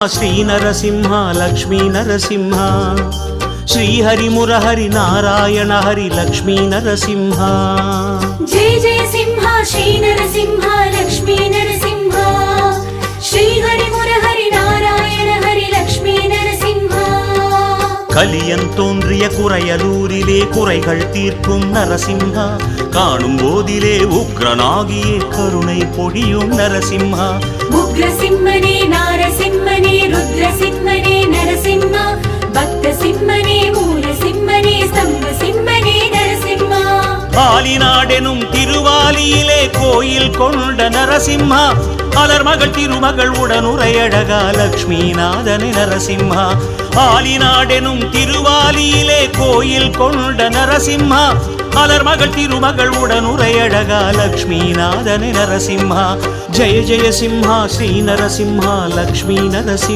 श्री नरसिंह लक्ष्मी नरसिंह श्री हरि मुरहरि नारायण हरि लक्ष्मी नरसिंह जय जय सिंह श्री नरसिंह लक्ष्मी नरसिंह श्री हरि मुरहरि नारायण हरि लक्ष्मी नरसिंह कलियन तोன்றிய குறையலூரிலே குறைகள் தீர்க்கும் நரசிம்ஹா காணும் போதிலே உக்ரனாகியே கருணை பொழியும் நரசிம்ஹா உக்ரசிம்மனே நாரசிம்மனே ருத்ரசிம்மனே நரசிம்மா பக்தசிம்மனே மூலசிம்மனே ஸ்தம்பசிம்மனே நரசிம்மா ஆலிநாடெனும் திருவாலியிலே கோயில் கொண்ட நரசிம்ஹா அலர்மகள் திருமகள் உடனுரையழகா லக்ஷ்மிநாதனே நரசிம்ஹா ஆலிநாடெனும் திருவாலியிலே கோயில் கொண்ட நரசிம்ஹா அலர்மகள் திருமகள் உடனுரையழகா லக்ஷ்மிநாதனே நரசிம்ஹா ஜெய ஜெய சிம்ஹா ஸ்ரீ நரசிம்ஹா லக்ஷ்மி நரசிம்ஹா